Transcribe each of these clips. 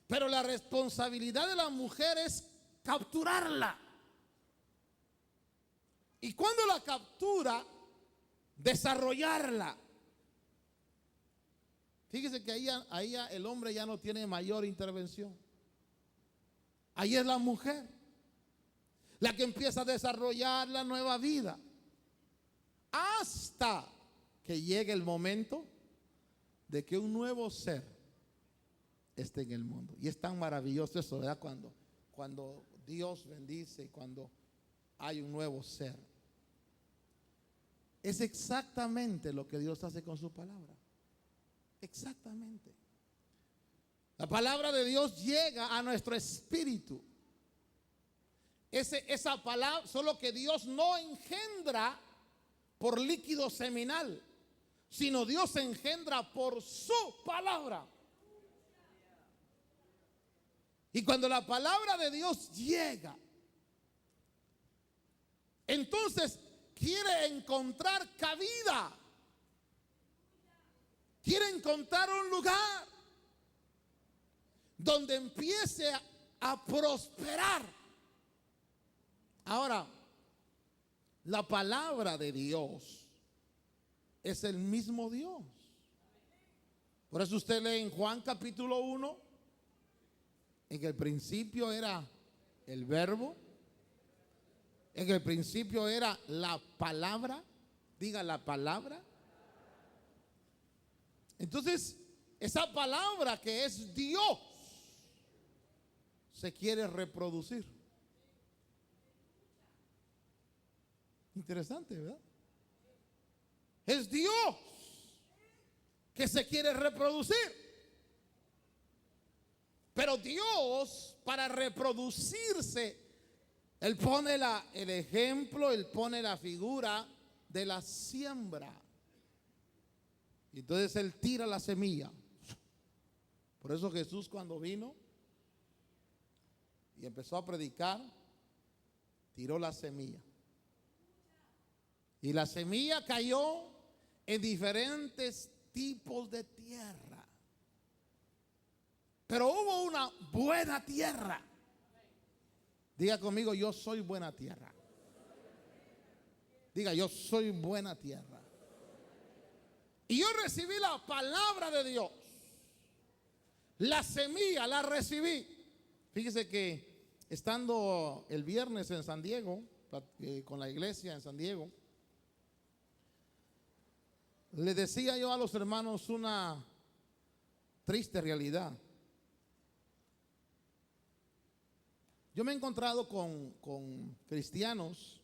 Pero la responsabilidad de la mujer es capturarla. Y cuando la captura, desarrollarla. Fíjese que ahí el hombre ya no tiene mayor intervención. Ahí es la mujer la que empieza a desarrollar la nueva vida hasta que llegue el momento de que un nuevo ser esté en el mundo. Y es tan maravilloso eso, ¿verdad? Cuando Dios bendice y cuando hay un nuevo ser. Es exactamente lo que Dios hace con su palabra. Exactamente. La palabra de Dios llega a nuestro espíritu. Esa palabra, solo que Dios no engendra por líquido seminal, sino Dios engendra por su palabra. Y cuando la palabra de Dios llega, entonces quiere encontrar cabida, quiere encontrar un lugar donde empiece a prosperar. Ahora, la palabra de Dios es el mismo Dios. Por eso usted lee en Juan capítulo 1, en el principio era el verbo, en el principio era la palabra, diga la palabra. Entonces, esa palabra que es Dios se quiere reproducir. Interesante, ¿verdad? Es Dios que se quiere reproducir. Pero Dios, para reproducirse, Él pone el ejemplo, Él pone la figura de la siembra. Y entonces Él tira la semilla. Por eso Jesús, cuando vino y empezó a predicar, tiró la semilla. Y la semilla cayó en diferentes tipos de tierra. Pero hubo una buena tierra. Diga conmigo, yo soy buena tierra. Diga, yo soy buena tierra. Y yo recibí la palabra de Dios. La semilla la recibí. Fíjese que estando el viernes en San Diego, con la iglesia en San Diego, le decía yo a los hermanos una triste realidad. Yo me he encontrado con cristianos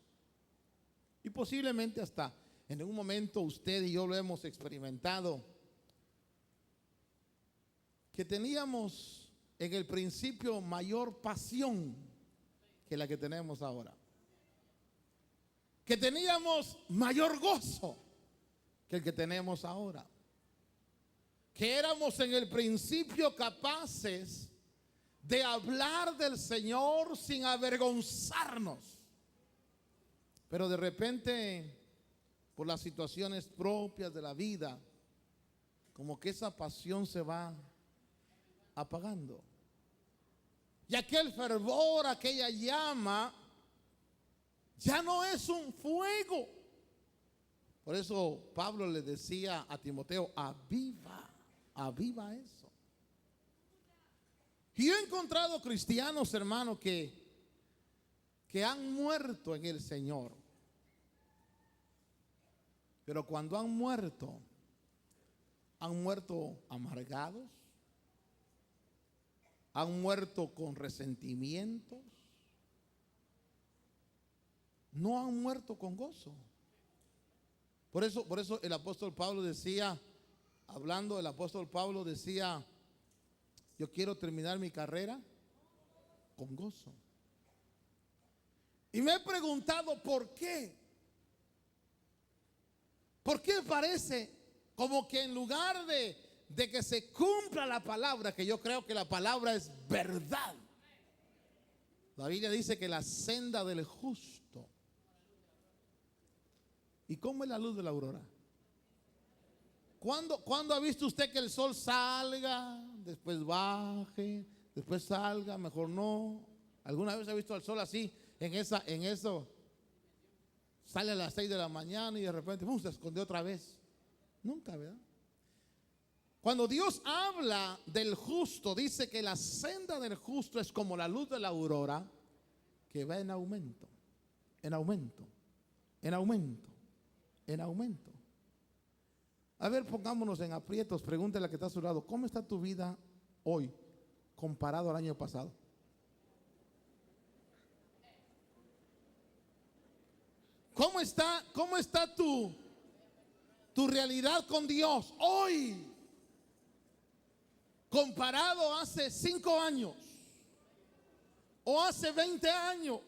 y posiblemente hasta en un momento usted y yo lo hemos experimentado, que teníamos en el principio mayor pasión que la que tenemos ahora, que teníamos mayor gozo que el que tenemos ahora, que éramos en el principio capaces de hablar del Señor sin avergonzarnos, pero de repente, por las situaciones propias de la vida, como que esa pasión se va apagando. Y aquel fervor, aquella llama, ya no es un fuego. Por eso Pablo le decía a Timoteo, aviva eso. Y yo he encontrado cristianos, hermanos, que han muerto en el Señor. Pero cuando han muerto amargados, han muerto con resentimientos, no han muerto con gozo. Por eso el apóstol Pablo decía, hablando, el apóstol Pablo decía, yo quiero terminar mi carrera con gozo. Y me he preguntado por qué. ¿Por qué parece como que en lugar de que se cumpla la palabra, que yo creo que la palabra es verdad? La Biblia dice que la senda del justo. ¿Y cómo es la luz de la aurora? ¿Cuándo ha visto usted que el sol salga, después baje, después salga, mejor no. ¿Alguna vez ha visto al sol así, en eso? Sale a las 6 de la mañana y de repente se escondió otra vez. Nunca, ¿verdad? Cuando Dios habla del justo, dice que la senda del justo es como la luz de la aurora, que va en aumento, en aumento, en aumento, en aumento. A ver, pongámonos en aprietos. Pregúntale a la que está a su lado: ¿cómo está tu vida hoy comparado al año pasado? ¿Cómo está tu realidad con Dios hoy comparado hace 5 años o hace 20 años?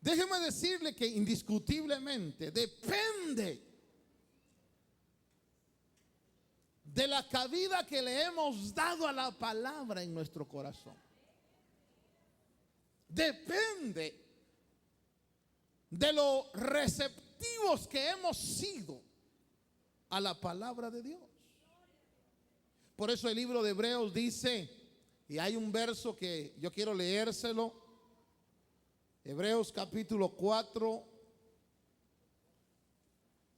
Déjeme decirle que indiscutiblemente depende de la cabida que le hemos dado a la palabra en nuestro corazón. Depende de lo receptivos que hemos sido a la palabra de Dios. Por eso el libro de Hebreos dice, y hay un verso que yo quiero leérselo, Hebreos capítulo 4.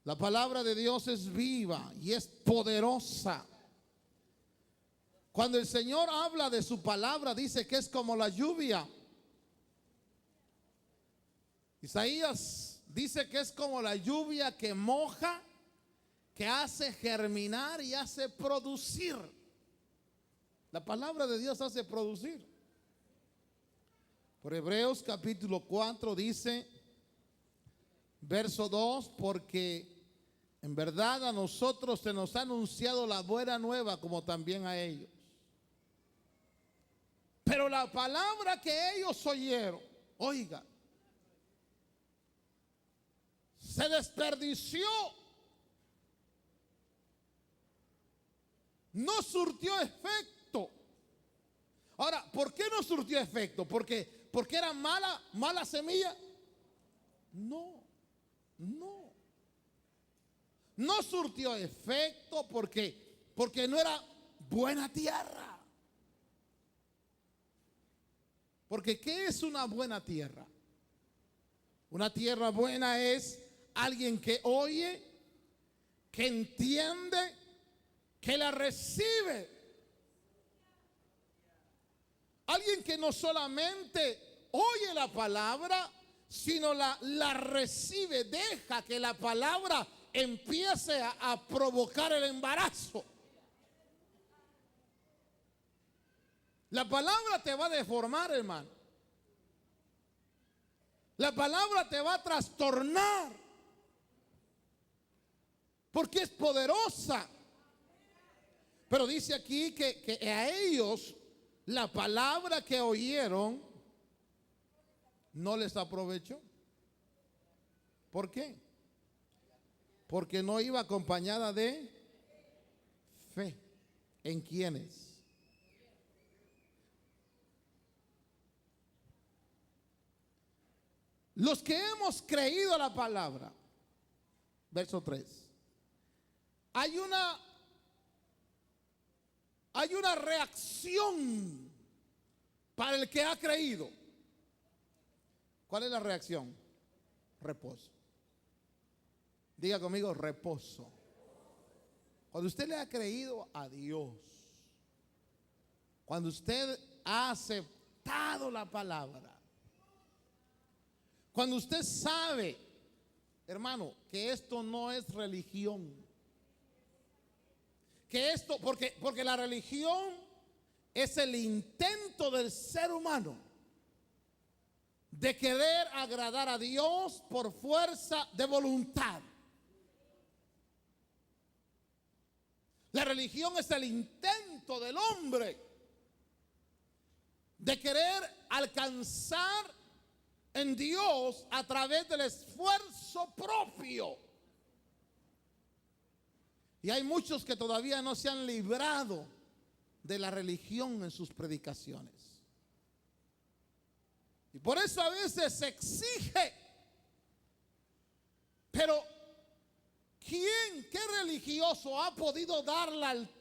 La palabra de Dios es viva y es poderosa. Cuando el Señor habla de su palabra, dice que es como la lluvia. Isaías dice que es como la lluvia que moja, que hace germinar y hace producir. La palabra de Dios hace producir. Por Hebreos capítulo 4 dice, verso 2, porque en verdad a nosotros se nos ha anunciado la buena nueva como también a ellos. Pero la palabra que ellos oyeron, oiga, se desperdició, no surtió efecto. Ahora, ¿por qué no surtió efecto? ¿Porque era mala semilla? No surtió efecto porque no era buena tierra. Porque ¿qué es una buena tierra? Una tierra buena es alguien que oye, que entiende, que la recibe. Alguien que no solamente oye la palabra, sino la recibe, deja que la palabra empiece a provocar el embarazo. La palabra te va a deformar, hermano. La palabra te va a trastornar, porque es poderosa. Pero dice aquí que a ellos la palabra que oyeron no les aprovechó. ¿Por qué? Porque no iba acompañada de fe. ¿En quiénes? Los que hemos creído a la palabra. Verso 3. Hay una reacción para el que ha creído. ¿Cuál es la reacción? Reposo. Diga conmigo, reposo. Cuando usted le ha creído a Dios, cuando usted ha aceptado la palabra, cuando usted sabe, hermano, que esto no es religión, que esto, porque la religión es el intento del ser humano de querer agradar a Dios por fuerza de voluntad. La religión es el intento del hombre de querer alcanzar en Dios a través del esfuerzo propio. Y hay muchos que todavía no se han librado de la religión en sus predicaciones. Y por eso a veces se exige. Pero ¿qué religioso ha podido dar la altura